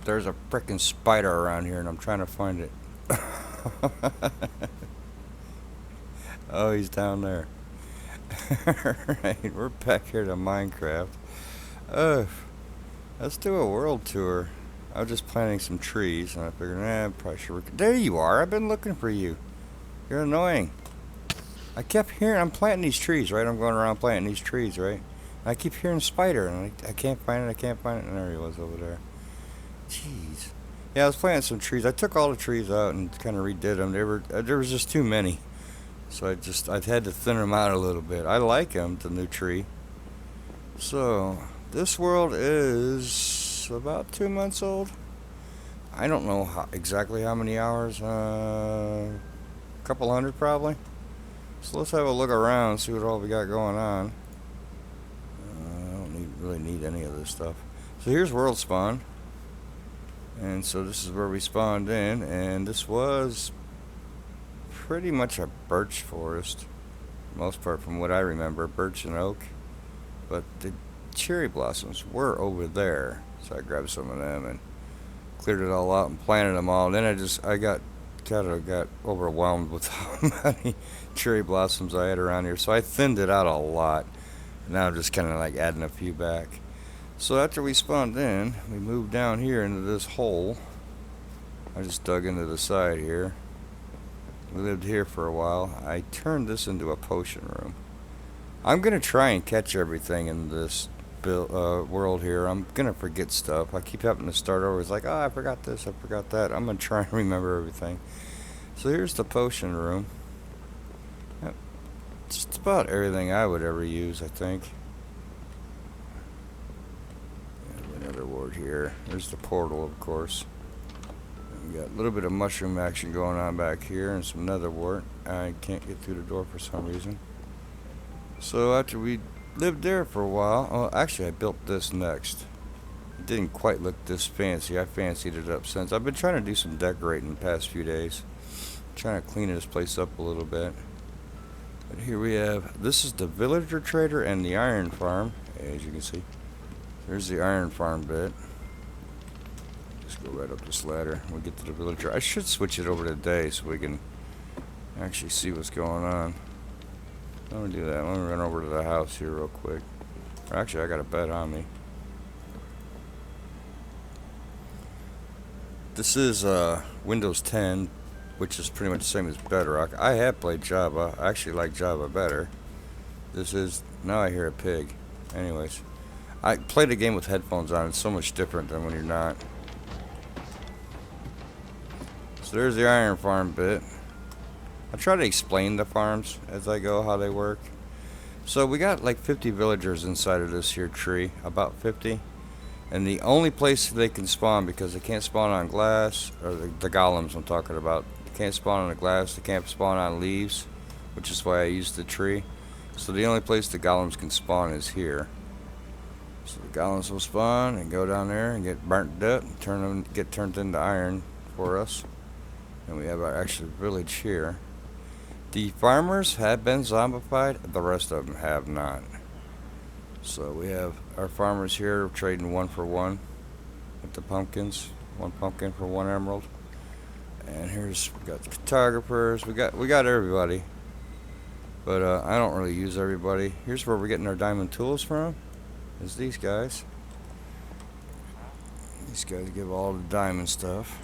There's a frickin' spider around here and I'm trying to find it. Oh, he's down there. Alright, we're back here to Minecraft. Uh, let's do a world tour. I was just planting some trees and I figured, probably should. There you are. I've been looking for you. You're annoying. I kept hearing, I'm planting these trees, right? I'm going around planting these trees, right? I keep hearing spider and I can't find it, I can't find it. And there he was over there. Jeez. Yeah, I was planting some trees. I took all the trees out and kind of redid them. There was just too many. So I've had to thin them out a little bit. I like them, the new tree. So, this world is about 2 months old. I don't know exactly how many hours. A couple hundred probably. So let's have a look around, see what all we got going on. I don't really need any of this stuff. So here's world spawn. And so this is where we spawned in, and this was pretty much a birch forest. Most part from what I remember, birch and oak. But the cherry blossoms were over there. So I grabbed some of them and cleared it all out and planted them all. And then I got overwhelmed with how many cherry blossoms I had around here. So I thinned it out a lot. Now I'm just kind of like adding a few back. So after we spawned in, we moved down here into this hole. I just dug into the side here. We lived here for a while. I turned this into a potion room. I'm going to try and catch everything in this world here. I'm going to forget stuff. I keep having to start over. It's like, oh, I forgot this, I forgot that. I'm going to try and remember everything. So here's the potion room. Yep. Just about everything I would ever use, I think. Another ward here. There's the portal, of course. We got a little bit of mushroom action going on back here and some nether wart. I can't get through the door for some reason. So after we lived there for a while, oh, actually I built this next. It didn't quite look this fancy. I fancied it up since. I've been trying to do some decorating the past few days. Trying to clean this place up a little bit. But here we have, this is the villager trader and the iron farm, as you can see. There's the iron farm bit. Just go right up this ladder. We'll get to the villager. I should switch it over to day so we can actually see what's going on. Let me do that. Let me run over to the house here real quick. Or actually, I got a bed on me. This is Windows 10, which is pretty much the same as Bedrock. I have played Java. I actually like Java better. This is, now I hear a pig. Anyways. I played a game with headphones on. It's so much different than when you're not. So there's the iron farm bit. I try to explain the farms as I go, how they work. So we got like 50 villagers inside of this here tree. About 50. And the only place they can spawn, because they can't spawn on glass, or the golems I'm talking about. They can't spawn on the glass. They can't spawn on leaves, which is why I used the tree. So the only place the golems can spawn is here. So the golems will spawn and go down there and get burnt up and get turned into iron for us. And we have our actual village here. The farmers have been zombified, the rest of them have not. So we have our farmers here trading 1 for 1 with the pumpkins. 1 pumpkin for 1 emerald. And we got the photographers, we got everybody. But I don't really use everybody. Here's where we're getting our diamond tools from. Is these guys. These guys give all the diamond stuff.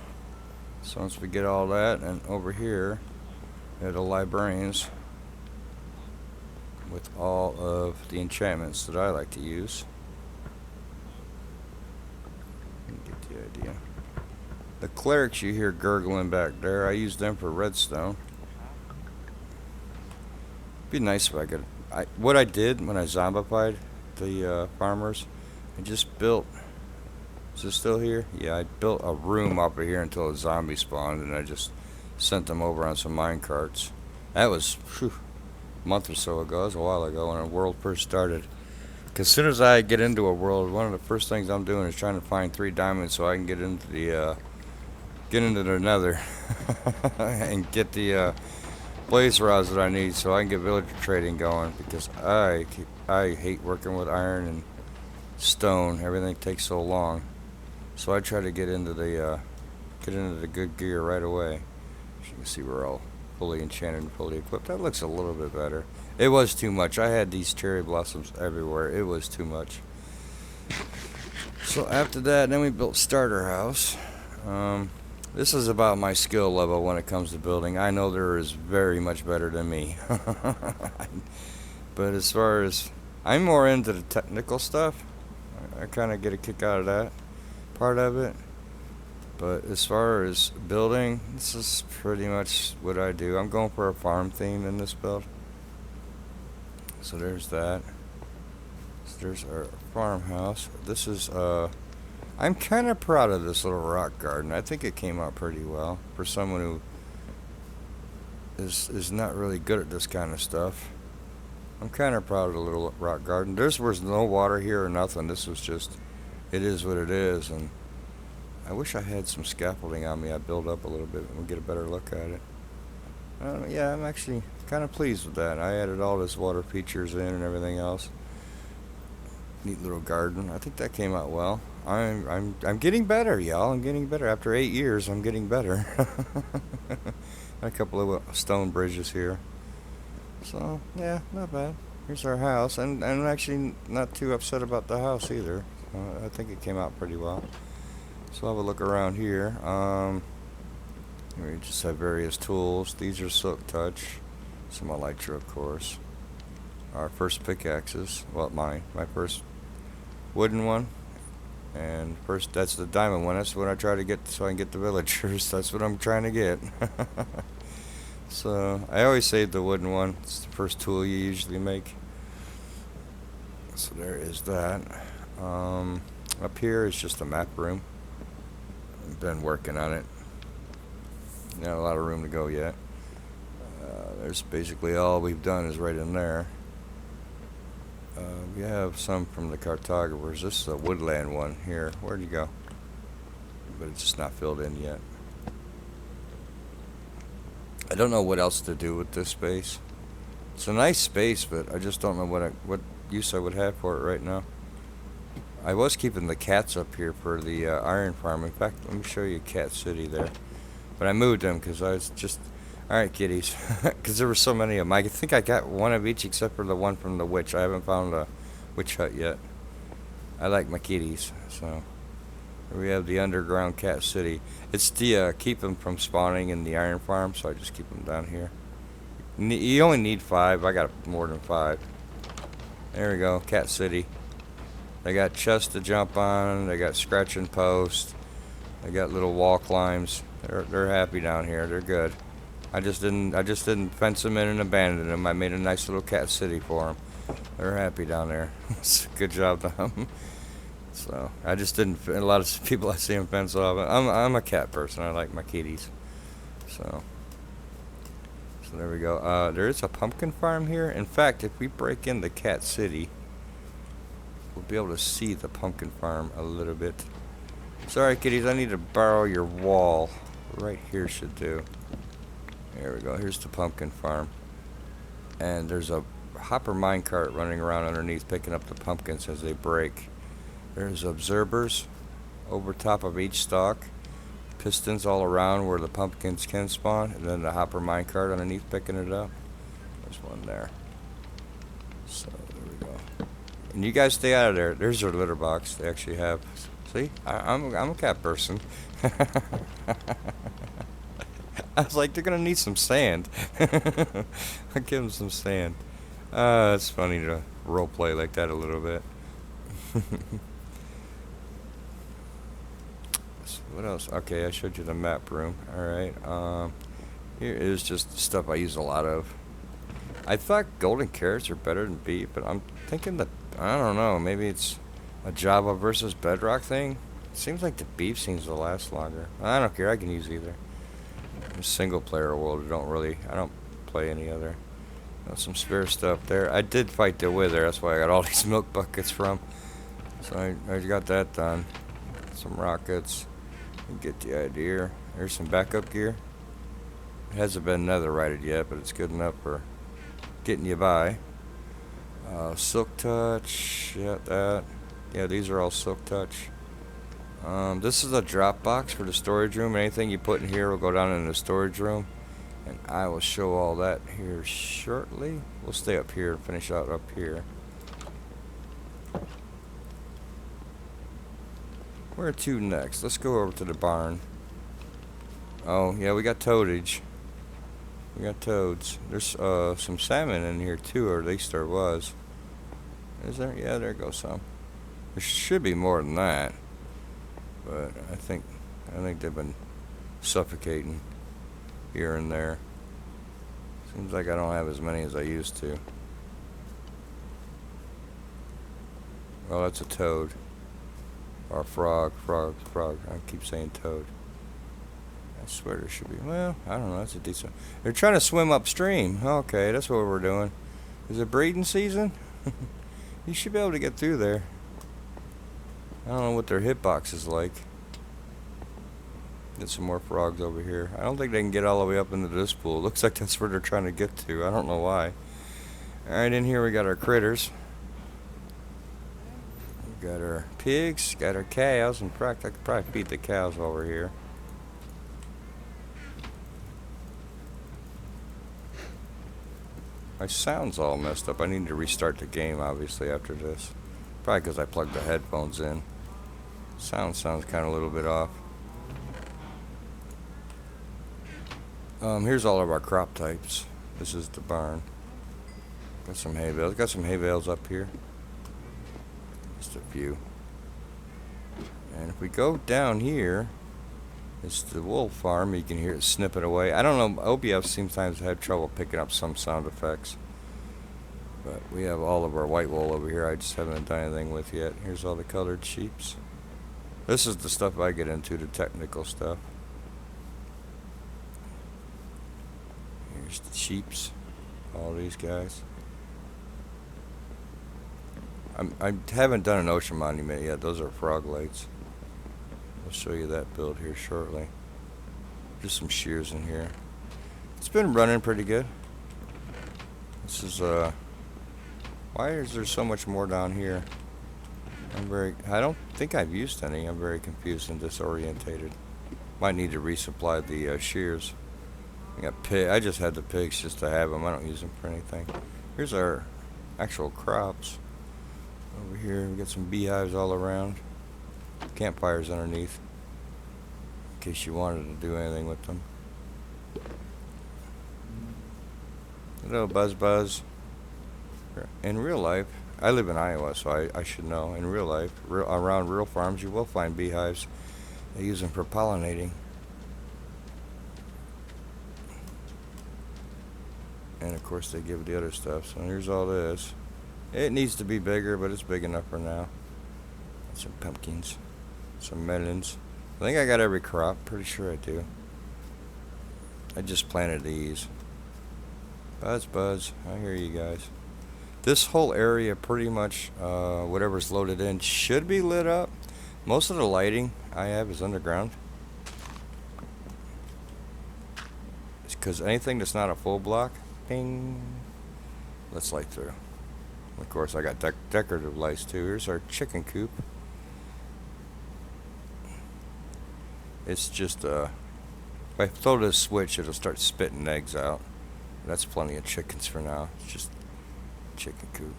So once we get all that, and over here, we have the librarians with all of the enchantments that I like to use. You get the idea. The clerics you hear gurgling back there, I use them for redstone. It'd be nice if I could. What I did when I zombified the farmers, I just built. Is this still here? Yeah, I built a room up here until a zombie spawned, and I just sent them over on some mine carts. That was a month or so ago. That was a while ago when the world first started. Because as soon as I get into a world, one of the first things I'm doing is trying to find 3 diamonds so I can get into the nether and get the blaze rods that I need so I can get villager trading going, because I hate working with iron and stone. Everything takes so long. So I try to get into the good gear right away. As you can see, we're all fully enchanted and fully equipped. That looks a little bit better. It was too much. I had these cherry blossoms everywhere. It was too much. So after that, then we built starter house. This is about my skill level when it comes to building. I know there is very much better than me. But as far as I'm more into the technical stuff, I kind of get a kick out of that part of it. But as far as building, this is pretty much what I do. I'm going for a farm theme in this build. So there's that. So there's our farmhouse. This is I'm kind of proud of this little rock garden. I think it came out pretty well for someone who is not really good at this kind of stuff. I'm kind of proud of the little rock garden. There was no water here or nothing. This was just, it is what it is. And I wish I had some scaffolding on me. I'd build up a little bit and we'll get a better look at it. Yeah, I'm actually kind of pleased with that. I added all this water features in and everything else. Neat little garden. I think that came out well. I'm getting better, y'all. I'm getting better. After 8 years, I'm getting better. A couple of stone bridges here. So yeah, not bad. Here's our house, and I'm actually not too upset about the house either. I think it came out pretty well. So I'll have a look around here. We just have various tools. These are Silk Touch, some Elytra, of course. Our first pickaxes. Well, my first wooden one, and first that's the diamond one. That's what I try to get so I can get the villagers. That's what I'm trying to get. So I always save the wooden one. It's the first tool you usually make. So there is that. Up here is just a map room. I've been working on it. Not a lot of room to go yet. There's basically all we've done is right in there. We have some from the cartographers. This is a woodland one here. Where'd you go? But it's just not filled in yet. I don't know what else to do with this space. It's a nice space, but I just don't know what use I would have for it right now. I was keeping the cats up here for the iron farm. In fact, let me show you Cat City there. But I moved them because I was just... Alright, kitties. Because there were so many of them. I think I got one of each except for the one from the witch. I haven't found a witch hut yet. I like my kitties, so... We have the underground Cat City. It's to keep them from spawning in the iron farm, so I just keep them down here. You only need 5. I got more than 5. There we go, Cat City. They got chests to jump on. They got scratching posts. They got little wall climbs. They're happy down here. They're good. I just didn't fence them in and abandon them. I made a nice little Cat City for them. They're happy down there. Good job to them. So I just didn't. A lot of people I see them fence off. I'm a cat person. I like my kitties. So there we go. There is a pumpkin farm here. In fact, if we break into Cat City, we'll be able to see the pumpkin farm a little bit. Sorry, kitties. I need to borrow your wall. Right here should do. There we go. Here's the pumpkin farm, and there's a hopper minecart running around underneath, picking up the pumpkins as they break. There's observers over top of each stalk, pistons all around where the pumpkins can spawn, and then the hopper minecart underneath picking it up. There's one there. So there we go. And you guys stay out of there. There's their litter box. They actually have. See, I'm a cat person. I was like, they're gonna need some sand. I'll give them some sand. It's funny to role play like that a little bit. What else? Okay, I showed you the map room. Alright, here is just stuff I use a lot of. I thought golden carrots are better than beef, but I'm thinking that, I don't know, maybe it's a Java versus Bedrock thing. It seems like the beef seems to last longer. I don't care, I can use either. In a single player world, I don't play any other. Got some spare stuff there. I did fight the wither, that's why I got all these milk buckets from. So I got that done. Some rockets. You get the idea. There's some backup gear. It hasn't been netherrighted yet, but it's good enough for getting you by. Silk Touch. Yeah, that. Yeah, these are all Silk Touch. This is a drop box for the storage room. Anything you put in here will go down in the storage room. And I will show all that here shortly. We'll stay up here and finish out up here. Where to next? Let's go over to the barn. Oh, yeah, we got toadage. We got toads. There's some salmon in here too, or at least there was. Is there? Yeah, there goes some. There should be more than that. But I think they've been suffocating here and there. Seems like I don't have as many as I used to. Well, that's a toad. Or a frog. I keep saying toad. I swear there should be. Well, I don't know. That's a decent. They're trying to swim upstream. Okay, that's what we're doing. Is it breeding season? You should be able to get through there. I don't know what their hitbox is like. Get some more frogs over here. I don't think they can get all the way up into this pool. Looks like that's where they're trying to get to. I don't know why. Alright, in here we got our critters. We got our pigs, got our cows. In fact, I could probably feed the cows while we're here. My sound's all messed up. I need to restart the game, obviously, after this. Probably because I plugged the headphones in. Sounds kind of a little bit off. Here's all of our crop types. This is the barn. Got some hay bales. Got some hay bales up here. Just a few. And if we go down here, it's the wool farm. You can hear it snipping away. I don't know. OBS sometimes have trouble picking up some sound effects. But we have all of our white wool over here. I just haven't done anything with yet. Here's all the colored sheeps. This is the stuff I get into, the technical stuff. Here's the sheeps. All these guys. I haven't done an ocean monument yet. Those are frog lights. I'll show you that build here shortly. Just some shears in here. It's been running pretty good. This is why is there so much more down here? I don't think I've used any. I'm very confused and disorientated. Might need to resupply the shears. I got pig. I just had the pigs just to have them. I don't use them for anything. Here's our actual crops. Over here we got some beehives all around. Campfires underneath, in case you wanted to do anything with them. Hello, Buzz. In real life, I live in Iowa, so I should know. In real life, around real farms, you will find beehives. They use them for pollinating. And of course, they give the other stuff. So here's all this. It needs to be bigger, but it's big enough for now. Some pumpkins, some melons. I think I got every crop. Pretty sure I do. I just planted these. Buzz. I hear you guys. This whole area, pretty much, whatever's loaded in, should be lit up. Most of the lighting I have is underground. It's because anything that's not a full block, ping, let's light through. Of course, I got decorative lights too. Here's our chicken coop. It's just, if I throw this switch, it'll start spitting eggs out. That's plenty of chickens for now. It's just chicken coop.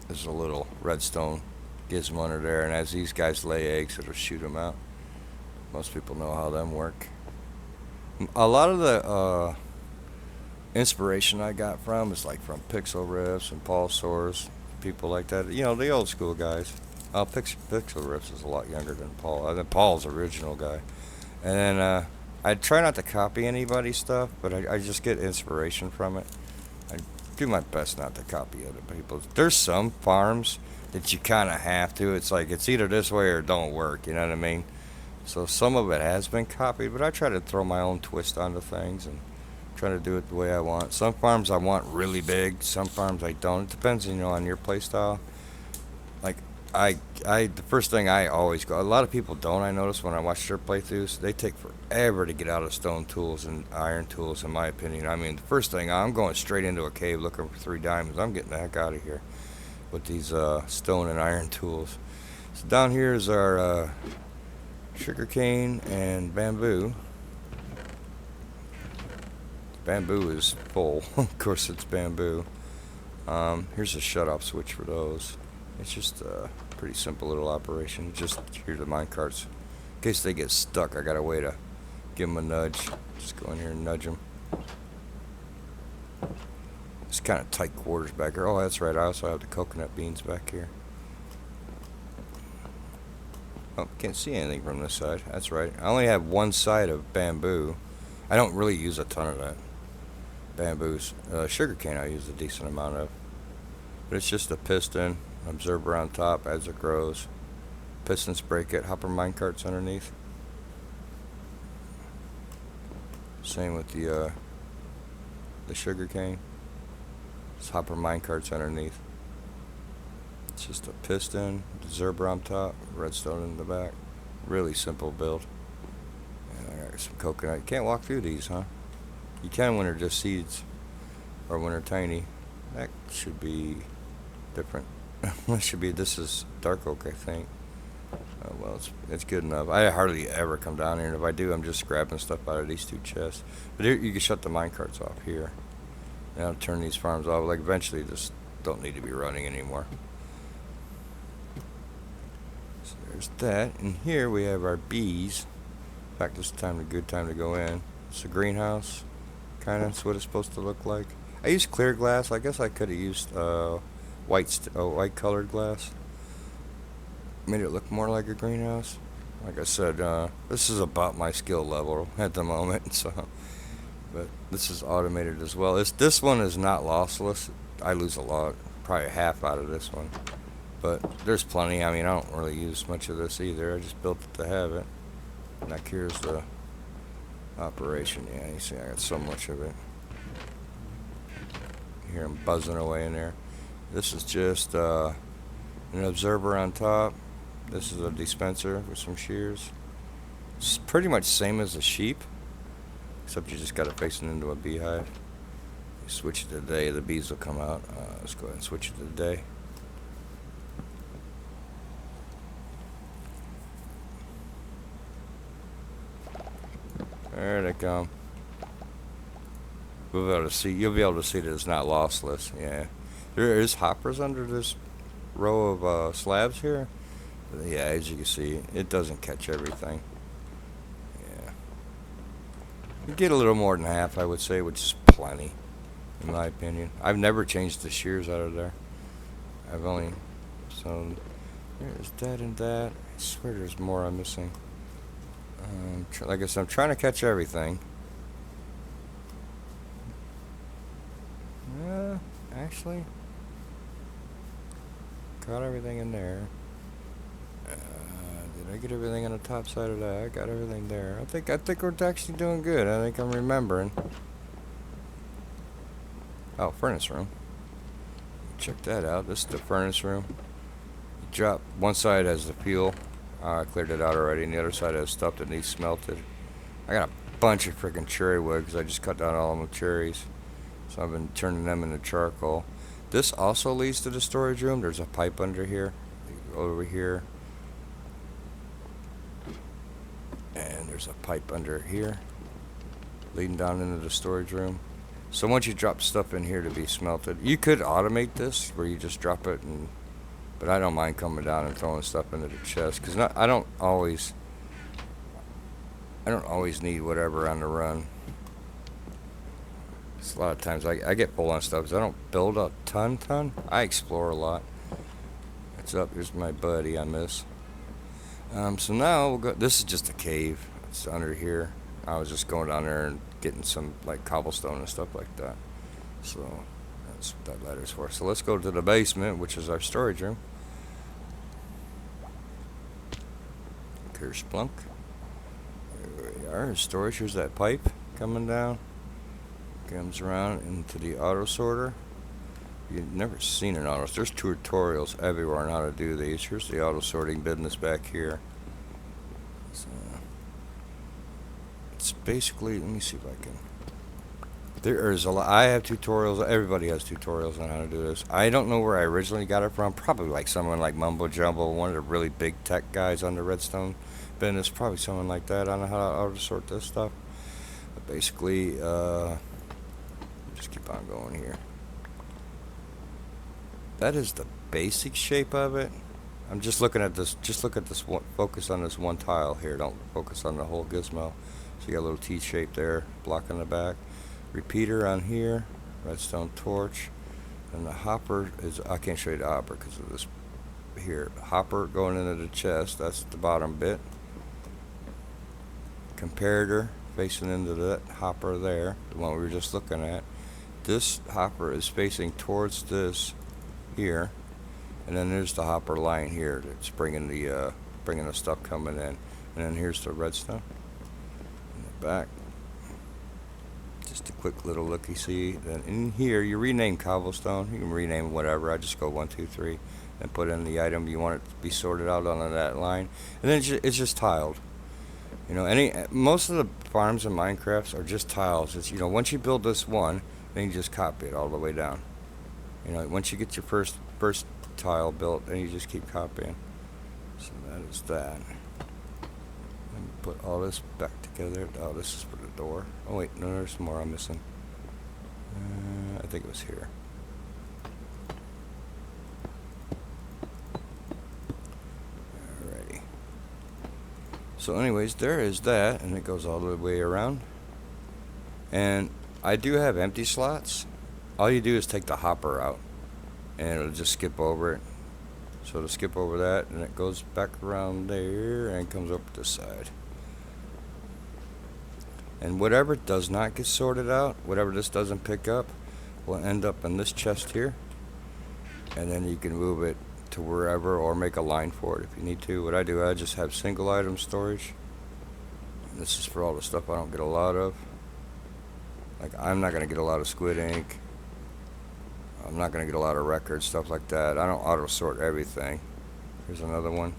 There's a little redstone gizmo under there, and as these guys lay eggs, it'll shoot them out. Most people know how them work. A lot of the inspiration I got from is like from Pixel Riffs and Paul Soares, people like that. You know, the old school guys. Pixel Riffs is a lot younger than Paul. I think Paul's the original guy. And then I try not to copy anybody's stuff, but I just get inspiration from it. I do my best not to copy other people's. There's some farms that you kind of have to. It's like it's either this way or it don't work. You know what I mean? So some of it has been copied, but I try to throw my own twist onto things and try to do it the way I want. Some farms I want really big. Some farms I don't. It depends, on your play style. Like the first thing I always go. A lot of people don't. I notice when I watch their playthroughs, they take forever to get out of stone tools and iron tools. In my opinion, I mean, the first thing I'm going straight into a cave looking for 3 diamonds. I'm getting the heck out of here with these stone and iron tools. So down here is our sugar cane and bamboo. Bamboo is full. Of course it's bamboo. Here's a shut-off switch for those. It's just a pretty simple little operation. Just here the mine carts. In case they get stuck, I got a way to give them a nudge. Just go in here and nudge them. It's kind of tight quarters back here. Oh, that's right. I also have the coconut beans back here. Oh, can't see anything from this side. That's right. I only have one side of bamboo. I don't really use a ton of that. Bamboos. Sugar cane I use a decent amount of. But it's just a piston, observer on top as it grows. Pistons break it, hopper mine carts underneath. Same with the sugar cane. It's hopper mine carts underneath. It's just a piston, Zerber on top, redstone in the back. Really simple build. And I got some coconut. You can't walk through these, huh? You can when they're just seeds, or when they're tiny. That should be different. This is dark oak, I think. Well, it's good enough. I hardly ever come down here, and if I do, I'm just grabbing stuff out of these two chests. But here, you can shut the mine carts off here. And I'll turn these farms off. Like, eventually, just don't need to be running anymore. So there's that. And here we have our bees. In fact, this is a good time to go in. It's a greenhouse. Kind of, that's what it's supposed to look like. I used clear glass. I guess I could have used white colored glass. Made it look more like a greenhouse. Like I said, this is about my skill level at the moment. So, but this is automated as well. This one is not lossless. I lose a lot, probably half out of this one. But there's plenty. I mean, I don't really use much of this either. I just built it to have it. And that here's the operation. Yeah, you see I got so much of it. You hear them buzzing away in there. This is just an observer on top. This is a dispenser with some shears. It's pretty much the same as a sheep, except you just got it facing into a beehive. You switch it to day, the bees will come out. Let's go ahead and switch it to day. There they come. We'll be able to see. You'll be able to see that it's not lossless. Yeah, there is hoppers under this row of slabs here. But yeah, as you can see, it doesn't catch everything. Yeah, you get a little more than half, I would say, which is plenty, in my opinion. I've never changed the shears out of there. I've only there's that and that. I swear there's more I'm missing. Like I said, I'm trying to catch everything. Actually, caught everything in there. Did I get everything on the top side of that? I got everything there. I think we're actually doing good. I think I'm remembering. Oh, furnace room. Check that out. This is the furnace room. You drop one side has the fuel. I cleared it out already, and the other side has stuff that needs smelted. I got a bunch of freaking cherry wood because I just cut down all of the cherries. So I've been turning them into charcoal. This also leads to the storage room. There's a pipe under here, over here. And there's a pipe under here, leading down into the storage room. So once you drop stuff in here to be smelted, you could automate this where you just drop it but I don't mind coming down and throwing stuff into the chest because I don't always need whatever on the run. It's a lot of times I get full on stuff because I don't build a ton. I explore a lot. What's up? Here's my buddy on this. So now we'll go. This is just a cave. It's under here. I was just going down there and getting some like cobblestone and stuff like that. So that's what that ladder's for. So let's go to the basement, which is our storage room. Here's Splunk. There we are. Storage. Here's that pipe coming down. Comes around into the auto sorter. You've never seen an auto. There's tutorials everywhere on how to do these. Here's the auto sorting business back here. So it's basically. Let me see if I can There is a lot. I have tutorials. Everybody has tutorials on how to do this. I don't know where I originally got it from. Probably like someone like Mumbo Jumbo, one of the really big tech guys on the Redstone business. Probably someone like that. I don't know how to sort this stuff. But basically, just keep on going here. That is the basic shape of it. I'm just looking at this. Just look at this one. Focus on this one tile here. Don't focus on the whole gizmo. So you got a little T shape there, blocking the back. Repeater on here, redstone torch, and the hopper is, I can't show you the hopper because of this here. Hopper going into the chest, that's the bottom bit. Comparator facing into that hopper there, the one we were just looking at. This hopper is facing towards this here, and then there's the hopper line here that's bringing the stuff coming in, and then here's the redstone in the back. Just a quick little looky-see. Then in here, you rename cobblestone. You can rename whatever. I just go 1, 2, 3, and put in the item you want it to be sorted out on that line, and then it's just tiled. You know, most of the farms in Minecraft are just tiles. It's, you know, once you build this one, then you just copy it all the way down. You know, once you get your first tile built, then you just keep copying. So that is that. Let me put all this back together. Oh, this is for the door. Oh wait, no, there's more I'm missing. I think it was here. Alrighty. So anyways, there is that, and it goes all the way around. And I do have empty slots. All you do is take the hopper out, and it'll just skip over it. So it'll skip over that, and it goes back around there, and comes up this side. And whatever does not get sorted out, whatever this doesn't pick up, will end up in this chest here. And then you can move it to wherever or make a line for it if you need to. What I do, I just have single item storage. And this is for all the stuff I don't get a lot of. Like, I'm not going to get a lot of squid ink. I'm not going to get a lot of records, stuff like that. I don't auto sort everything. Here's another one.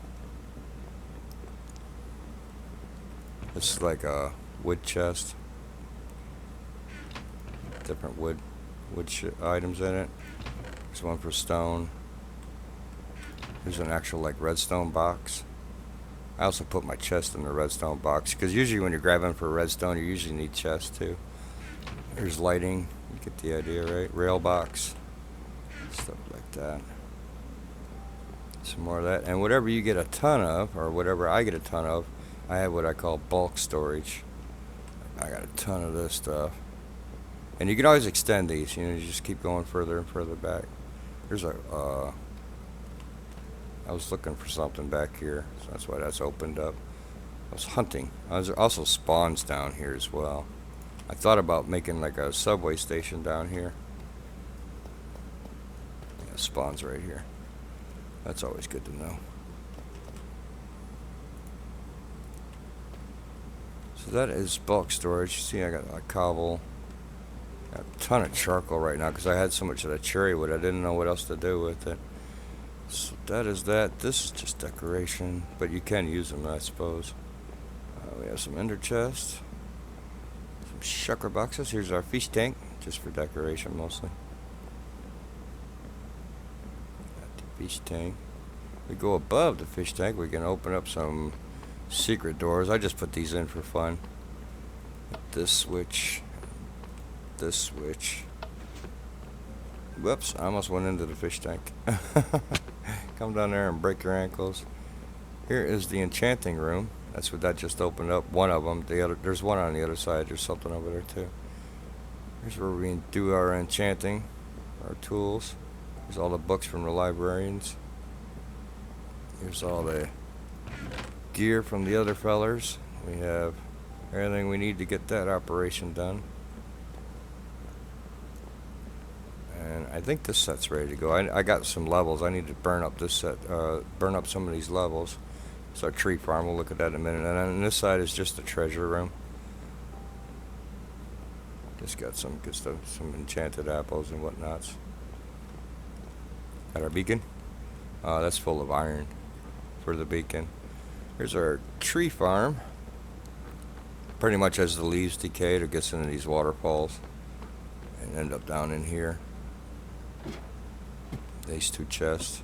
This is like a wood chest, different wood items in it. There's one for stone. There's an actual like redstone box. I also put my chest in the redstone box because usually when you're grabbing for redstone, you usually need chest too. There's lighting. You get the idea, right? Rail box, stuff like that. Some more of that, and whatever you get a ton of, or whatever I get a ton of, I have what I call bulk storage. I got a ton of this stuff. And you can always extend these, you know, you just keep going further and further back. There's a, I was looking for something back here, so that's why that's opened up. I was hunting. There's also spawns down here as well. I thought about making like a subway station down here. Yeah, spawns right here. That's always good to know. So that is bulk storage. See, I got a cobble. Got a ton of charcoal right now because I had so much of that cherry wood. I didn't know what else to do with it. So that is that. This is just decoration, but you can use them, I suppose. We have some ender chests, some shulker boxes. Here's our fish tank, just for decoration mostly. Got the fish tank. We go above the fish tank. We can open up some secret doors. I just put these in for fun. This switch. This switch. Whoops, I almost went into the fish tank. Come down there and break your ankles. Here is the enchanting room. That's what that just opened up. One of them. The other, there's one on the other side. There's something over there too. Here's where we do our enchanting, our tools. There's all the books from the librarians. Here's all the gear from the other fellers. We have everything we need to get that operation done. And I think this set's ready to go. I got some levels. I need to burn up this set, burn up some of these levels. It's our tree farm. We'll look at that in a minute. And on this side is just the treasure room. Just got some good stuff, some enchanted apples and whatnots. Got our beacon. That's full of iron for the beacon. Here's our tree farm. Pretty much as the leaves decay, it gets into these waterfalls. and end up down in here. These two chests.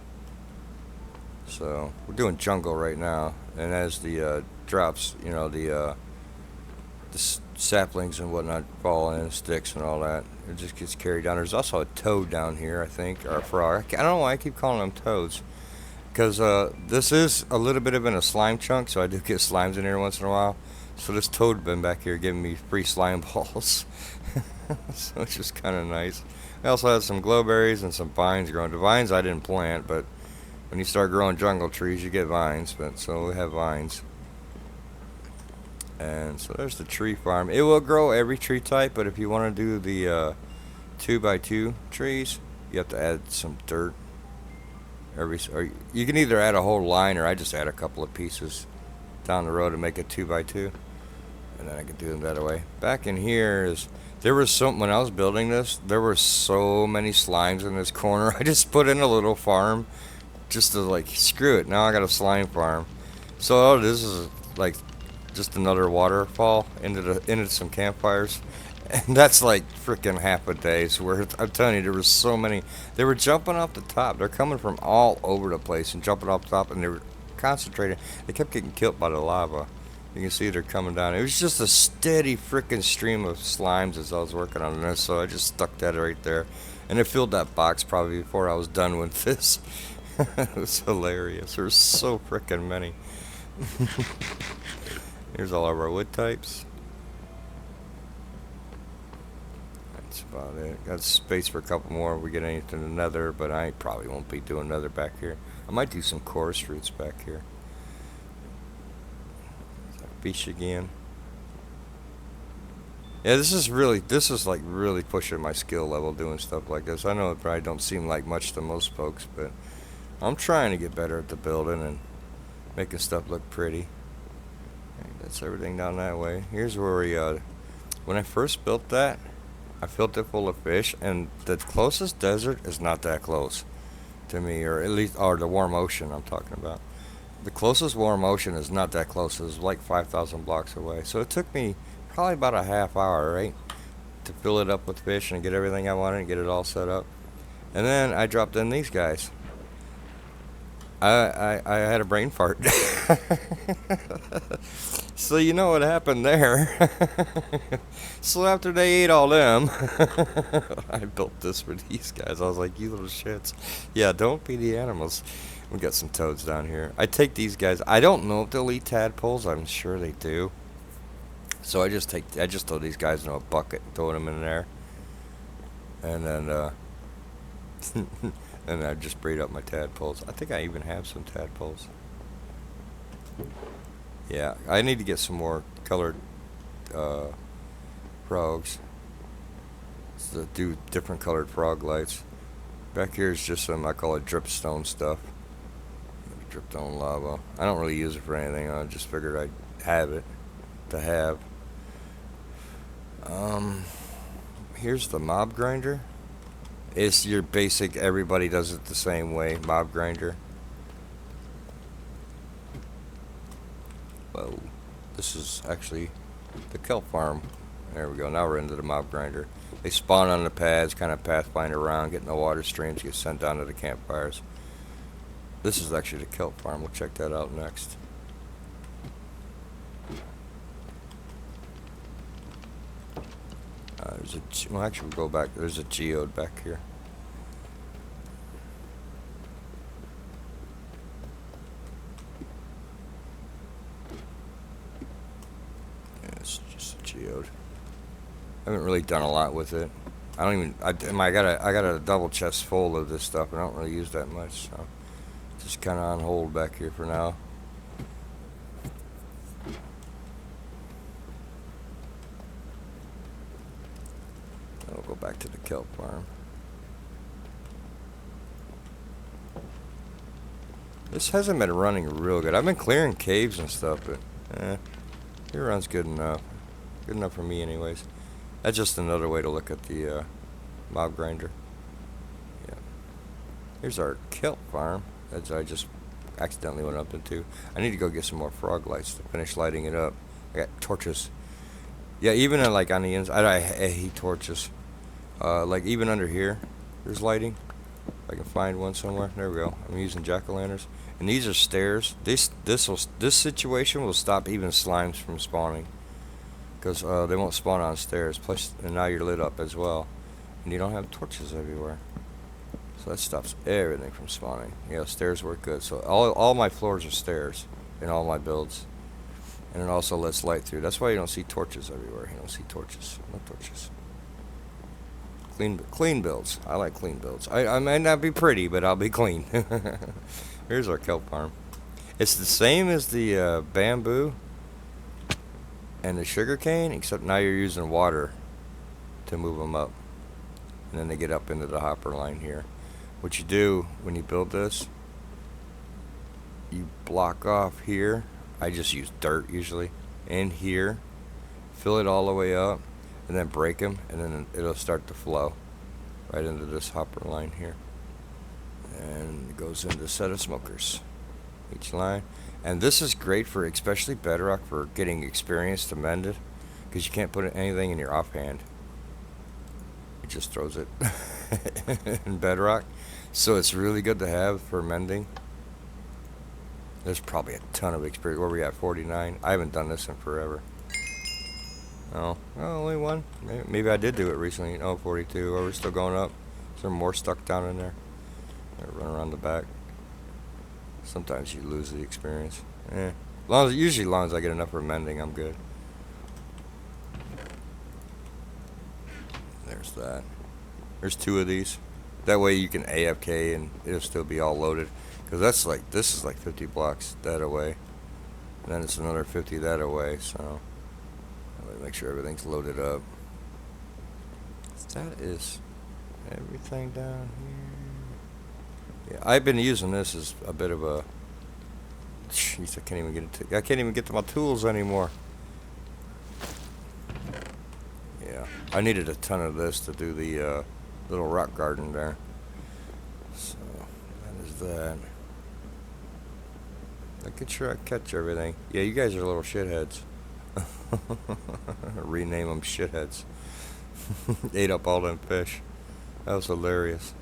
So we're doing jungle right now, and as the drops, you know, the saplings and whatnot fall in, sticks and all that, it just gets carried down. There's also a toad down here, I think, or a frog. I don't know why I keep calling them toads, because this is a little bit of a slime chunk, so I do get slimes in here once in a while. So this toad been back here giving me free slime balls, so it's just kind of nice. I also had some glowberries and some vines growing. The vines I didn't plant, but when you start growing jungle trees, you get vines. But so we have vines. And so there's the tree farm. It will grow every tree type, but if you want to do the 2x2 trees, you have to add some dirt. Or you can either add a whole line, or I just add a couple of pieces down the road to make it 2x2, and then I can do them that way. Back in here is there was some when I was building this. There were so many slimes in this corner. I just put in a little farm just to like screw it. Now I got a slime farm. So all this is like just another waterfall into some campfires. And that's like freaking half a day's worth. I'm telling you, there was so many. They were jumping off the top. They're coming from all over the place and jumping off the top, and they were concentrating. They kept getting killed by the lava. You can see they're coming down. It was just a steady freaking stream of slimes as I was working on this, so I just stuck that right there. And it filled that box probably before I was done with this. It was hilarious. There were so freaking many. Here's all of our wood types. That's about it. Got space for a couple more if we get anything to nether, but I probably won't be doing nether back here. I might do some chorus fruits back here. Beach again. Yeah, this is like really pushing my skill level doing stuff like this. I know it probably don't seem like much to most folks, but I'm trying to get better at the building and making stuff look pretty. That's everything down that way. Here's where we, when I first built that, I filled it full of fish, and the closest desert is not that close to me, or at least, or the warm ocean I'm talking about. The closest warm ocean is not that close. It was like 5,000 blocks away. So it took me probably about a half hour, right, to fill it up with fish and get everything I wanted and get it all set up. And then I dropped in these guys. I had a brain fart. So you know what happened there. So after they ate all them, I built this for these guys. I was like, you little shits. Yeah, don't feed the animals. We got some toads down here. I take these guys. I don't know if they'll eat tadpoles. I'm sure they do. So I just throw these guys in a bucket, throw them in there, and then and I just breed up my tadpoles. I think I even have some tadpoles. Yeah, I need to get some more colored frogs to do different colored frog lights. Back here is just some, I call it dripstone stuff. Dripstone lava. I don't really use it for anything. I just figured I'd have it to have. Here's the mob grinder. It's your basic, everybody does it the same way, mob grinder. Whoa. This is actually the kelp farm. There we go. Now we're into the mob grinder. They spawn on the pads, kind of pathfind around, get in the water streams, get sent down to the campfires. This is actually the kelp farm. We'll check that out next. Well, actually, we'll go back. There's a geode back here. Yeah, it's just a geode. I haven't really done a lot with it. I don't even. I got a double chest full of this stuff, and I don't really use that much. So just kind of on hold back here for now. I'll go back to the kelp farm. This hasn't been running real good. I've been clearing caves and stuff, but it runs good enough. Good enough for me anyways. That's just another way to look at the mob grinder. Yeah. Here's our kelp farm that I just accidentally went up into. I need to go get some more frog lights to finish lighting it up. I got torches. Yeah, even like on the inside, I hate torches. Like even under here, there's lighting. If I can find one somewhere. There we go. I'm using jack-o'-lanterns, and these are stairs. This situation will stop even slimes from spawning, because they won't spawn on stairs. Plus, and now you're lit up as well, and you don't have torches everywhere. So that stops everything from spawning. Yeah, stairs work good. So all my floors are stairs in all my builds. And it also lets light through. That's why you don't see torches everywhere. You don't see torches. No torches. Clean builds. I like clean builds. I may not be pretty, but I'll be clean. Here's our kelp farm. It's the same as the bamboo and the sugar cane, except now you're using water to move them up. And then they get up into the hopper line here. What you do when you build this, you block off here. I just use dirt usually. In here, fill it all the way up, and then break them, and then it'll start to flow right into this hopper line here. And it goes into a set of smokers, each line. And this is great for especially bedrock for getting experience to mend it, because you can't put anything in your offhand. It just throws it in bedrock. So it's really good to have for mending. There's probably a ton of experience. Where we at? 49. I haven't done this in forever. Oh, only one. Maybe I did do it recently. Oh, 42. Are we still going up? Is there more stuck down in there? I run around the back. Sometimes you lose the experience. Usually, as long as I get enough for mending, I'm good. There's that. There's 2 of these. That way you can AFK and it'll still be all loaded. Because this is like 50 blocks that away. And then it's another 50 that away, so let me make sure everything's loaded up. That is everything down here. Yeah, I've been using this as a bit of a... Jeez, I can't even get to my tools anymore. Yeah, I needed a ton of this to do the little rock garden there. So, that is that. Making sure I catch everything. Yeah, you guys are little shitheads. Rename them shitheads. Ate up all them fish. That was hilarious.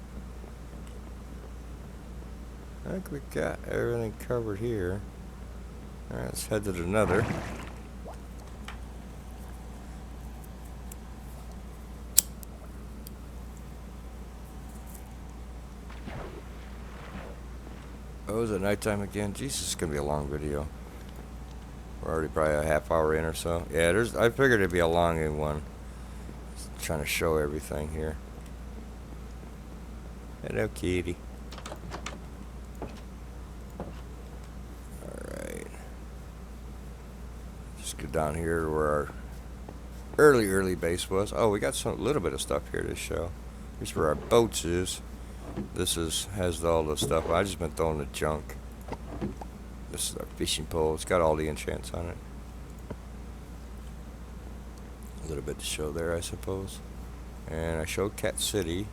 I think we got everything covered here. Alright, let's head to the nether. Oh, is it nighttime again? Jesus, it's gonna be a long video. We're already probably a half hour in or so. Yeah, I figured it'd be a long one. Just trying to show everything here. Hello, kitty. Alright. Just go down here where our early base was. Oh, we got a little bit of stuff here to show. Here's where our boats is. This has all the stuff. I just been throwing the junk. This is our fishing pole. It's got all the enchants on it. A little bit to show there, I suppose. And I showed Cat City.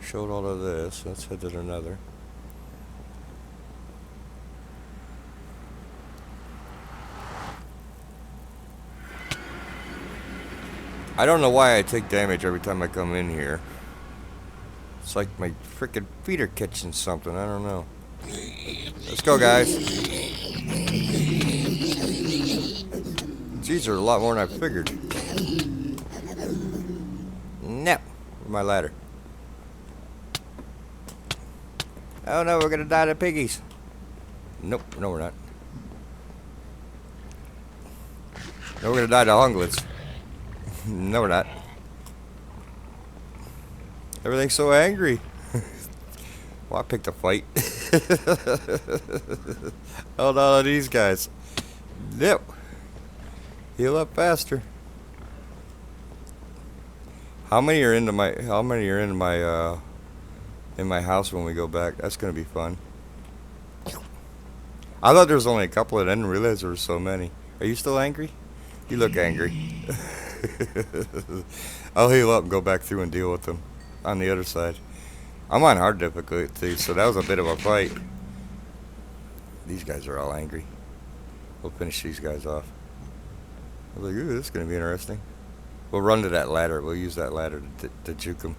Showed all of this. Let's head to another. I don't know why I take damage every time I come in here. It's like my freaking feet are catching something. I don't know. Let's go, guys. These are a lot more than I figured. No. Where's my ladder? Oh no, we're gonna die to piggies. Nope, no we're not. No, we're gonna die to hunglets. No, we're not. Everything's so angry. Well, I picked a fight. Oh no, these guys. Yep. Heal up faster. How many are in my house when we go back? That's gonna be fun. I thought there was only a couple, and I didn't realize there were so many. Are you still angry? You look angry. I'll heal up and go back through and deal with them on the other side. I'm on hard difficulty, so that was a bit of a fight. These guys are all angry. We'll finish these guys off. I was like, ooh, this is going to be interesting. We'll run to that ladder. We'll use that ladder to juke him.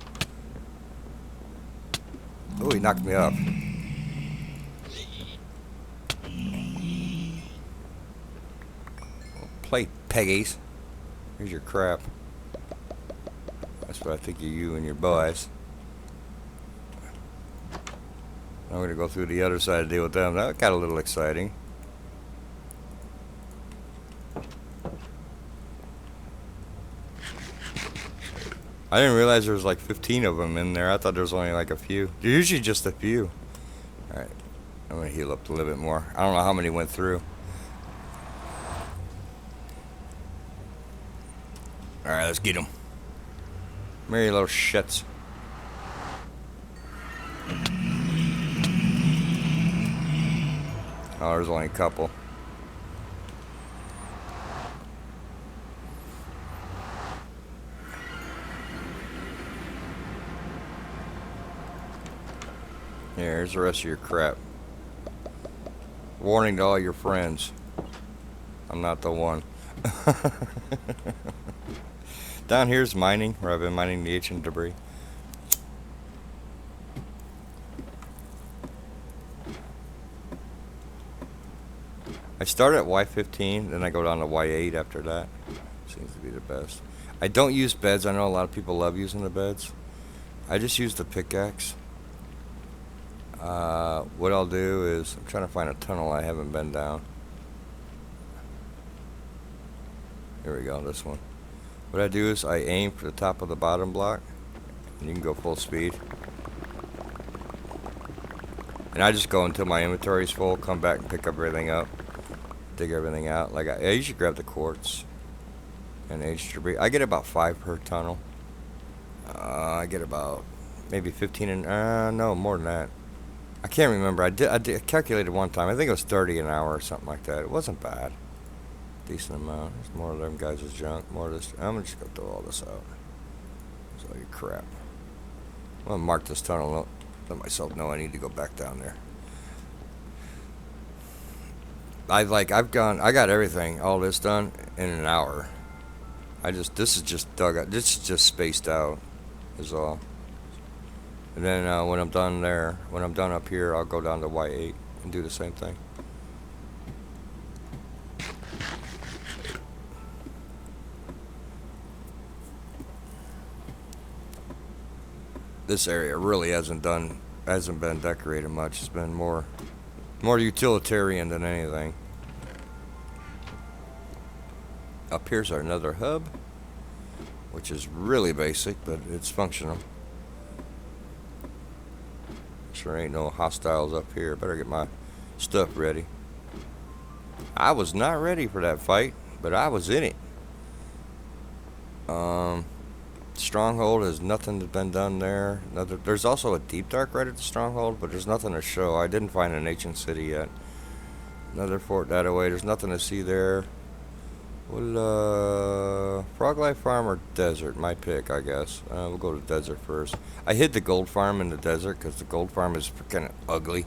Oh, he knocked me off. Play peggies. Here's your crap. That's what I think of you and your boys. I'm going to go through the other side to deal with them. That got a little exciting. I didn't realize there was like 15 of them in there. I thought there was only like a few. There's usually just a few. Alright. I'm going to heal up a little bit more. I don't know how many went through. Alright, let's get them. Merry little shits. Oh, there's only a couple. Here's the rest of your crap. Warning to all your friends. I'm not the one. Down here's mining, where I've been mining the ancient debris. I start at Y15, then I go down to Y8 after that. Seems to be the best. I don't use beds. I know a lot of people love using the beds. I just use the pickaxe. What I'll do is, I'm trying to find a tunnel I haven't been down. Here we go, this one. What I do is I aim for the top of the bottom block, and you can go full speed. And I just go until my inventory's full, come back and pick up everything up, dig everything out. Like I usually grab the quartz and ancient debris. I get about 5 per tunnel. I get about maybe 15 and no, more than that. I can't remember. I calculated one time. I think it was 30 an hour or something like that. It wasn't bad. Decent amount. There's more of them guys' junk. More of this. I'm just gonna throw all this out. It's all your crap. I'm gonna mark this tunnel up. Let myself know I need to go back down there. I got everything, all this done in an hour. This is just dug out. This is just spaced out, is all. And then when I'm done there, when I'm done up here, I'll go down to Y8 and do the same thing. This area really hasn't been decorated much. It's been more utilitarian than anything. Up here's another hub, which is really basic, but it's functional. Sure ain't no hostiles up here. Better get my stuff ready. I was not ready for that fight, but I was in it. Stronghold has nothing been done there. There's also a deep dark right at the stronghold, but there's nothing to show. I didn't find an ancient city yet. Another fort that away. There's nothing to see there. Well, Frog Life Farm or desert? My pick, I guess. We'll go to desert first. I hid the gold farm in the desert because the gold farm is kind of ugly.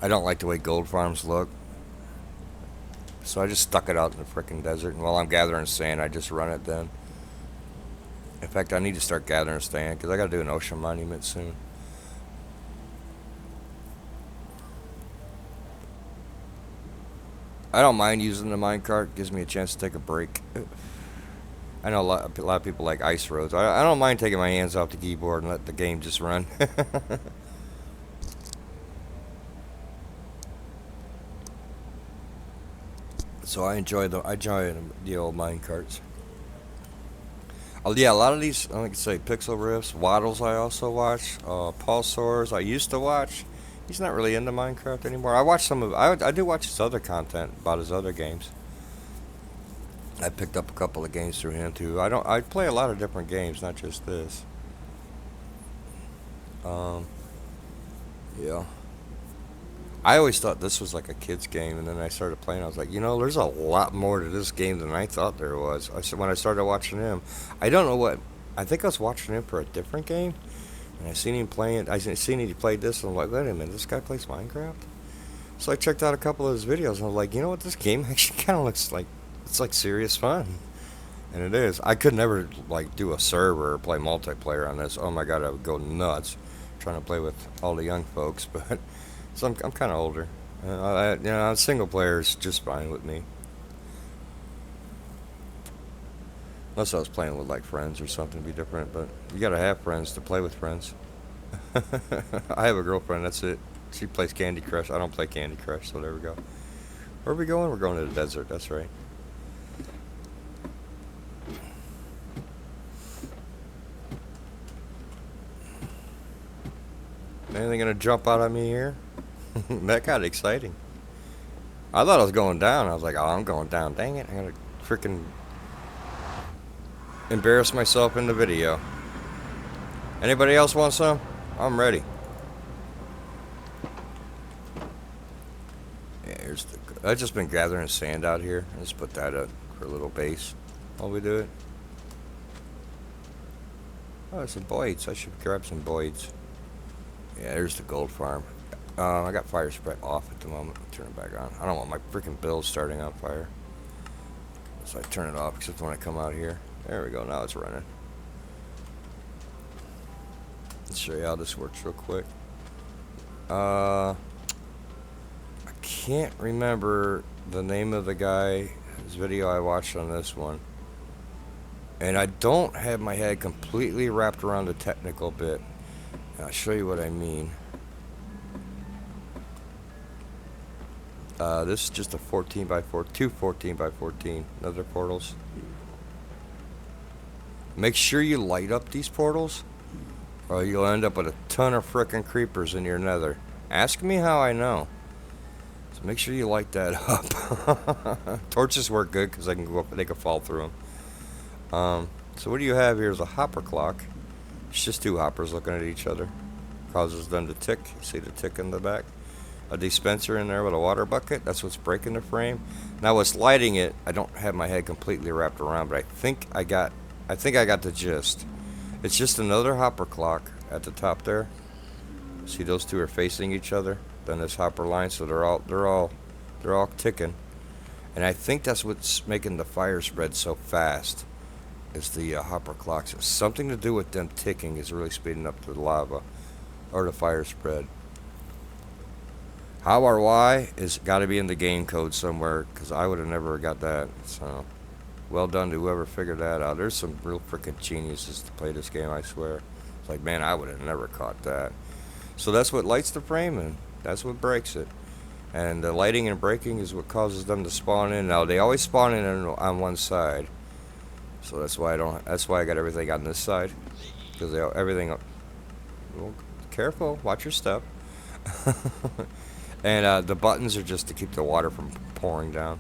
I don't like the way gold farms look. So I just stuck it out in the frickin' desert, and while I'm gathering sand, I just run it then. In fact, I need to start gathering sand because I got to do an ocean monument soon. I don't mind using the minecart. Gives me a chance to take a break. I know a lot of people like ice roads. I don't mind taking my hands off the keyboard and let the game just run. So I enjoy the old minecarts. Oh yeah, a lot of these, I like to say, Pixel Riffs, Waddles I also watch, Pulsars I used to watch. He's not really into Minecraft anymore. I watch I do watch his other content about his other games. I picked up a couple of games through him too. I play a lot of different games, not just this. Yeah. I always thought this was like a kid's game, and then I started playing. I was like, there's a lot more to this game than I thought there was. When I started watching him, I don't know what. I think I was watching him for a different game, and I seen him playing. I seen he played this, and I'm like, wait a minute, this guy plays Minecraft. So I checked out a couple of his videos, and I was like, you know what, this game actually kind of looks like it's like serious fun. And it is. I could never like do a server or play multiplayer on this. Oh my god, I would go nuts trying to play with all the young folks. But so I'm kind of older. Single player is just fine with me. Unless I was playing with like friends or something, it'd be different. But you gotta have friends to play with friends. I have a girlfriend. That's it. She plays Candy Crush. I don't play Candy Crush. So there we go. Where are we going? We're going to the desert. That's right. Anything gonna jump out at me here? That got exciting. I thought I was going down. I was like, oh, I'm going down. Dang it! I gotta freaking embarrass myself in the video. Anybody else want some? I'm ready. Yeah, here's the. I've just been gathering sand out here. Let's put that up for a little base while we do it. Oh, some boids. I should grab some boids. Yeah, there's the gold farm. I got fire spread off at the moment. I'll turn it back on. I don't want my freaking bills starting on fire. So I turn it off except when I come out here. There we go. Now it's running. Let's show you how this works real quick. I can't remember the name of the guy's video I watched on this one. And I don't have my head completely wrapped around the technical bit. And I'll show you what I mean. This is just a 14 by 4, two 14 by 14 nether portals. Make sure you light up these portals, or you'll end up with a ton of frickin' creepers in your nether. Ask me how I know. So make sure you light that up. Torches work good because I can go up, they can fall through them. So what do you have here is a hopper clock. It's just two hoppers looking at each other. Causes them to tick. You see the tick in the back. A dispenser in there with a water bucket. That's what's breaking the frame. Now what's lighting it, I don't have my head completely wrapped around, but I think I got the gist. It's just another hopper clock at the top there. See, those two are facing each other. Then this hopper line, so they're all ticking. And I think that's what's making the fire spread so fast. Is the hopper clocks. It's something to do with them ticking is really speeding up the lava or the fire spread. How or why is got to be in the game code somewhere, because I would have never got that. So, well done to whoever figured that out. There's some real freaking geniuses to play this game, I swear. It's like, man, I would have never caught that. So that's what lights the frame and that's what breaks it. And the lighting and breaking is what causes them to spawn in. Now they always spawn in on one side, so that's why I got everything on this side, because everything. Well, careful, watch your step. And the buttons are just to keep the water from pouring down.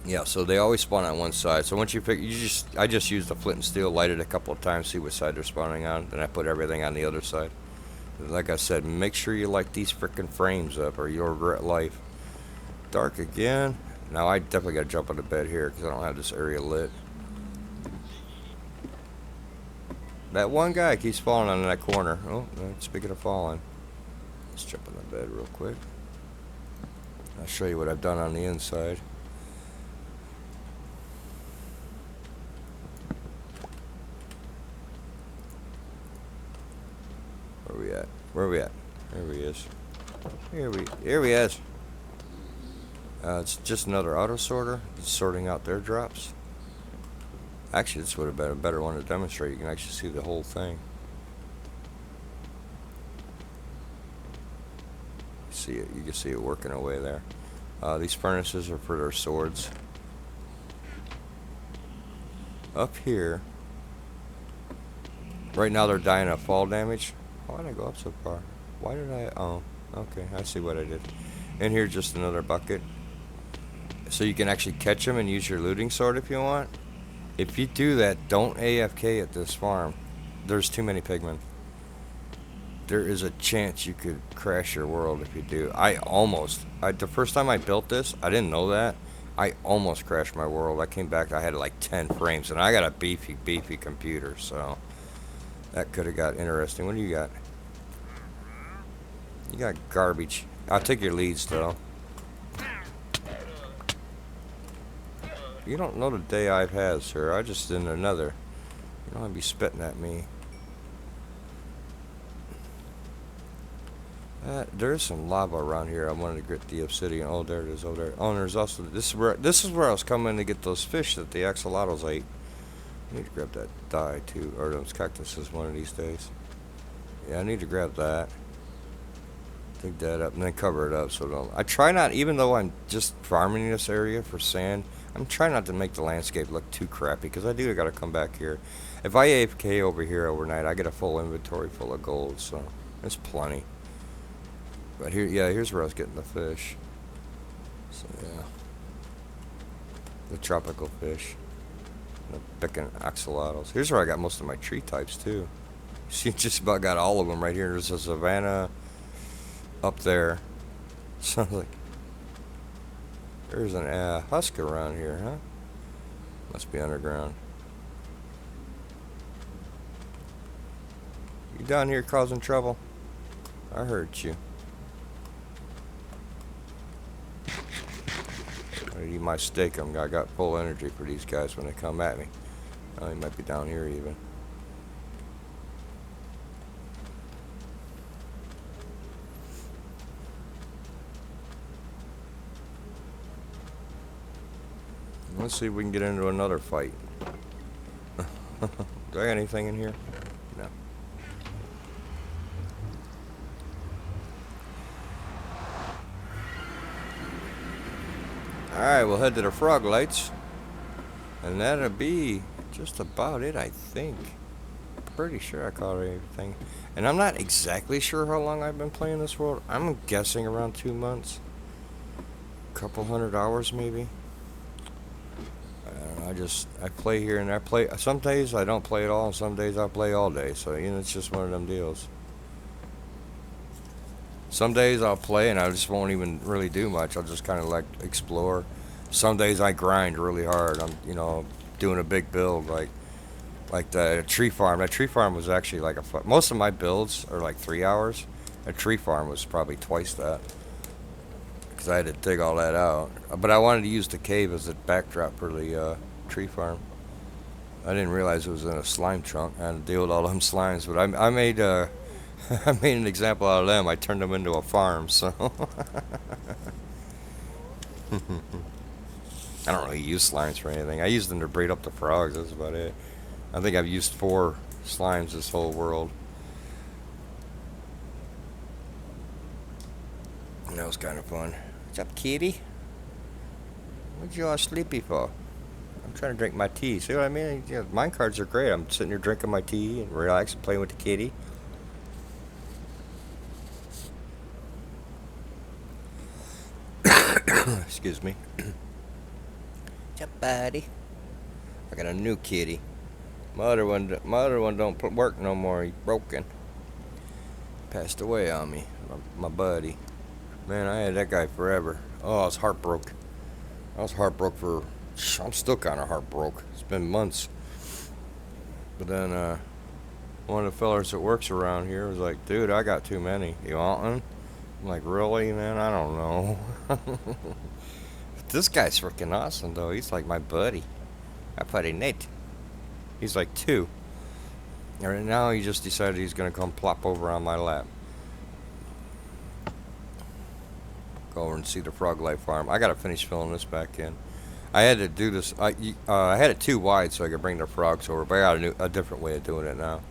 Yeah, so they always spawn on one side. So once I just use the flint and steel, light it a couple of times, see which side they're spawning on, then I put everything on the other side. Like I said, make sure you light these frickin' frames up or you'll regret life. Dark again. Now I definitely gotta jump on the bed here because I don't have this area lit. That one guy keeps falling on that corner. Oh, speaking of falling. Let's jump on the bed real quick. I'll show you what I've done on the inside. Where we at? Where we at? There he is. Here he is. It's just another auto sorter. It's sorting out their drops. Actually, this would have been a better one to demonstrate. You can actually see the whole thing. See it. You can see it working away there. These furnaces are for their swords. Up here, right now they're dying of fall damage. Why did I go up so far? Why did I? Oh, okay. I see what I did. In here, just another bucket. So you can actually catch them and use your looting sword if you want. If you do that, don't AFK at this farm. There's too many pigmen. There is a chance you could crash your world if you do. The first time I built this, I didn't know that. I almost crashed my world. I came back, I had like 10 frames, and I got a beefy computer, so that could have got interesting. What do you got? You got garbage. I'll take your leads, though. You don't know the day I've had, sir. I just in another. You don't want to be spitting at me. There's some lava around here. I wanted to get the obsidian. Oh, there it is. Over there. Oh, and there's also this is where I was coming to get those fish that the axolotls ate. I need to grab that dye too, or those cactuses one of these days. Yeah, I need to grab that. Dig that up and then cover it up so don't. I try not, even though I'm just farming this area for sand, I'm trying not to make the landscape look too crappy because I gotta come back here. If I AFK over here overnight, I get a full inventory full of gold, so there's plenty. But here, yeah, here's where I was getting the fish. So yeah, the tropical fish, the picking axolotls. Here's where I got most of my tree types too. See, just about got all of them right here. There's a savanna up there. So like, there's an husk around here, huh? Must be underground. You down here causing trouble? I heard you. I eat my steak. I got full energy for these guys when they come at me. Oh, he might be down here even. Let's see if we can get into another fight. Do I got anything in here? No. Alright, we'll head to the frog lights. And that'll be just about it, I think. Pretty sure I caught everything. And I'm not exactly sure how long I've been playing this world. I'm guessing around 2 months. Couple 100 hours maybe. I play here and I play. Some days I don't play at all, and some days I play all day. So, you know, it's just one of them deals. Some days I'll play and I just won't even really do much. I'll just kind of like explore. Some days I grind really hard. I'm, you know, doing a big build like the tree farm. That tree farm was actually like most of my builds are like 3 hours. A tree farm was probably twice that. Because I had to dig all that out. But I wanted to use the cave as a backdrop for the tree farm. I didn't realize it was in a slime chunk. I had to deal with all them slimes. But I made I made an example out of them. I turned them into a farm. So I don't really use slimes for anything. I use them to breed up the frogs. That's about it. I think I've used 4 slimes this whole world. And that was kind of fun. What's up, kitty? What you all sleepy for? I'm trying to drink my tea. See what I mean? You know, mine cards are great. I'm sitting here drinking my tea and relaxing, playing with the kitty. Excuse me. What's up, buddy? I got a new kitty. My other one don't work no more. He's broken. Passed away on me. My buddy. Man, I had that guy forever. Oh, I was heartbroken. I'm still kind of heartbroken. It's been months. But then, one of the fellers that works around here was like, dude, I got too many. You want one? I'm like, really, man? I don't know. This guy's freaking awesome, though. He's like my buddy. My buddy Nate. He's like 2. And right now he just decided he's going to come plop over on my lap. Go over and see the frog life farm. I got to finish filling this back in. I had to do this. I had it too wide so I could bring the frogs over, but I got a different way of doing it now.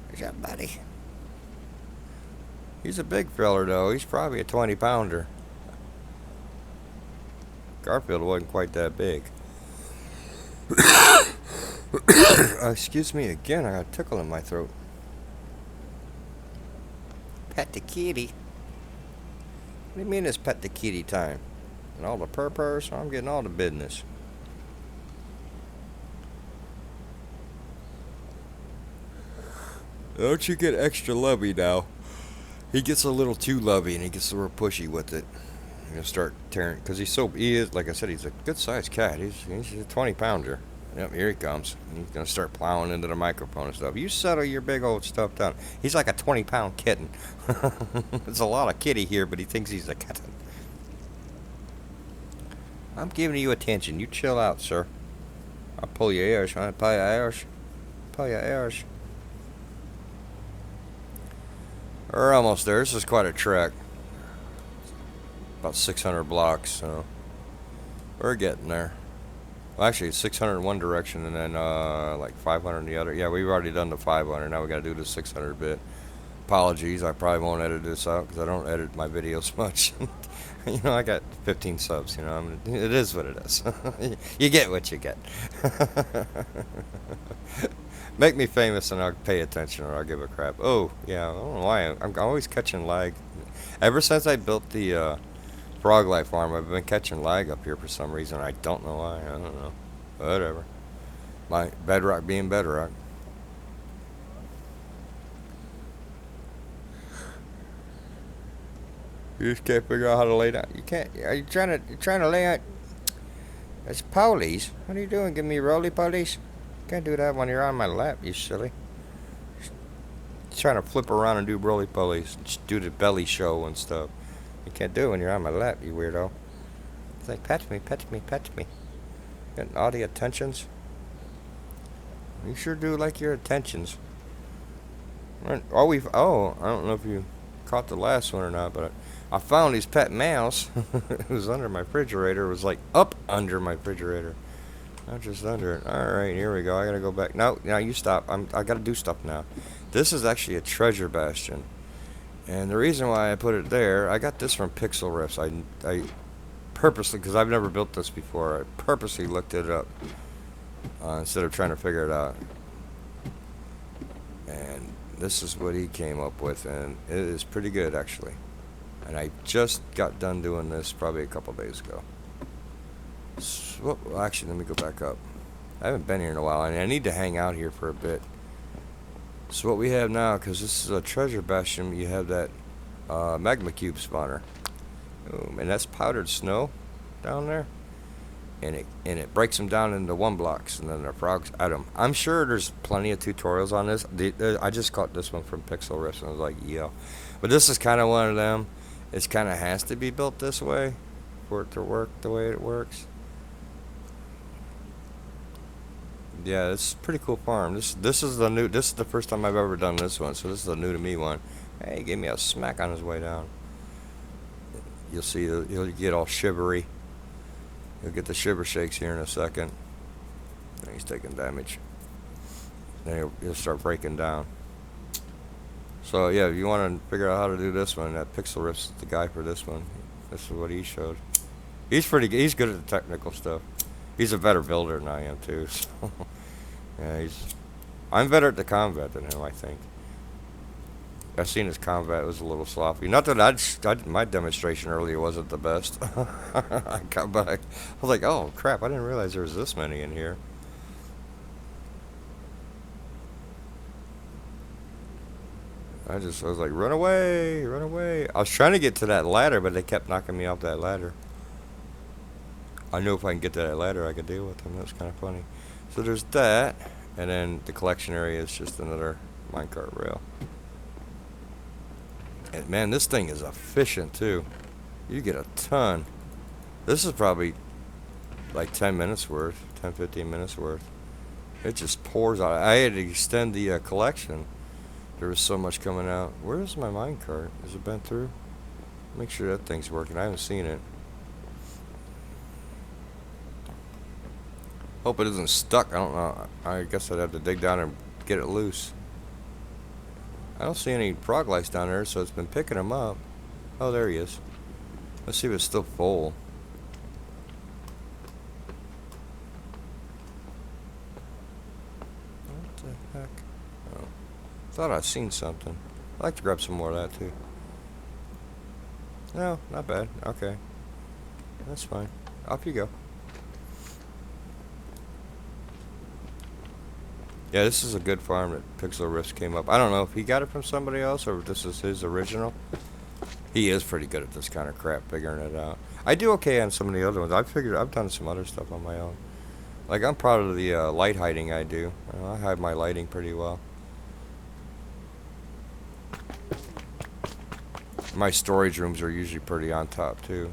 What's up, buddy? He's a big feller, though. He's probably a 20-pounder. Garfield wasn't quite that big. Excuse me again. I got a tickle in my throat. Pet the kitty. What do you mean it's pet the kitty time? And all the purrs, so I'm getting all the business. Don't you get extra lovey now. He gets a little too lovey and he gets a little pushy with it. He'll start tearing, because he is, like I said, he's a good sized cat. He's a 20-pounder. Yep, here he comes. He's going to start plowing into the microphone and stuff. You settle your big old stuff down. He's like a 20-pound kitten. There's a lot of kitty here, but he thinks he's a kitten. I'm giving you attention. You chill out, sir. I'll pull your ears, huh? Pull your ears. Pull your ears. We're almost there. This is quite a trek. About 600 blocks, so we're getting there. Well, actually, it's 600 in one direction and then like 500 in the other. Yeah, we've already done the 500. Now we got to do the 600 bit. Apologies, I probably won't edit this out because I don't edit my videos much. You know, I got 15 subs. You know, I mean, it is what it is. You get what you get. Make me famous and I'll pay attention or I'll give a crap. Oh, yeah, I don't know why. I'm always catching lag. Ever since I built the frog life farm, I've been catching lag up here for some reason. I don't know why. I don't know. Whatever. My bedrock being bedrock. You just can't figure out how to lay down. You can't. Are you trying to lay out? It's polies. What are you doing? Give me roly polies. Can't do that when you're on my lap, you silly. Trying to flip around and do roly polies, just do the belly show and stuff. You can't do it when you're on my lap, you weirdo. It's like pet me, pet me, pet me. Getting all the attentions. You sure do like your attentions. Oh, I don't know if you caught the last one or not, but I found his pet mouse. It was under my refrigerator. It was like up under my refrigerator. Not just under it. Alright, here we go. I gotta go back. No, you stop. I gotta do stuff now. This is actually a treasure bastion. And the reason why I put it there, I got this from Pixel Riffs. I purposely, because I've never built this before, I purposely looked it up instead of trying to figure it out. And this is what he came up with, and it is pretty good, actually. And I just got done doing this probably a couple days ago. So, well, actually, let me go back up. I haven't been here in a while, and I need to hang out here for a bit. So what we have now, because this is a treasure bastion, you have that magma cube spawner. Boom, and that's powdered snow down there. And it breaks them down into 1 blocks, and then the frogs at them. I'm sure there's plenty of tutorials on this. I just caught this one from Pixel Riffs, and I was like, yeah. But this is kind of one of them. It kind of has to be built this way for it to work the way it works. Yeah, it's a pretty cool farm. This is the first time I've ever done this one, so this is a new to me one. Hey, he gave me a smack on his way down. You'll see he'll get all shivery. He'll get the shiver shakes here in a second. And he's taking damage. Then he'll start breaking down. So yeah, if you want to figure out how to do this one, that Pixel Riffs is the guy for this one. This is what he showed. He's pretty good. He's good at the technical stuff. He's a better builder than I am too. So yeah, I'm better at the combat than him, I think. I've seen his combat was a little sloppy. Not that my demonstration earlier wasn't the best. I got back. I was like, oh crap! I didn't realize there was this many in here. I was like, run away, run away. I was trying to get to that ladder, but they kept knocking me off that ladder. I knew if I can get to that ladder, I could deal with them. That's kind of funny. So there's that, and then the collection area is just another minecart rail. And man, this thing is efficient too. You get a ton. This is probably like 10 minutes worth, 10, 15 minutes worth. It just pours out. I had to extend the collection. There was so much coming out. Where's my minecart? Has it been through? Make sure that thing's working. I haven't seen it. Hope it isn't stuck. I don't know. I guess I'd have to dig down and get it loose. I don't see any frog lice down there, so it's been picking them up. Oh, there he is. Let's see if it's still full. What the heck? Oh. Thought I'd seen something. I'd like to grab some more of that, too. No, not bad. Okay. That's fine. Off you go. Yeah, this is a good farm that Pixel Riffs came up. I don't know if he got it from somebody else or if this is his original. He is pretty good at this kind of crap, figuring it out. I do okay on some of the other ones. I've done some other stuff on my own. Like, I'm proud of the light hiding I do. I hide my lighting pretty well. My storage rooms are usually pretty on top, too.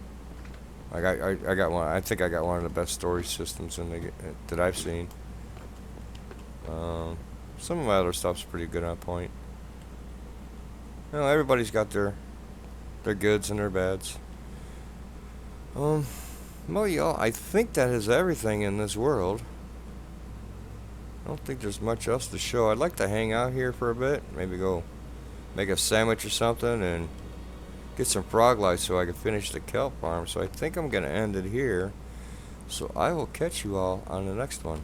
I got one. I think I got one of the best storage systems that I've seen. Some of my other stuff's pretty good on point. You know, everybody's got their goods and their bads. Well, y'all, I think that is everything in this world. I don't think there's much else to show. I'd like to hang out here for a bit. Maybe go make a sandwich or something and get some frog life so I can finish the kelp farm. So I think I'm going to end it here. So I will catch you all on the next one.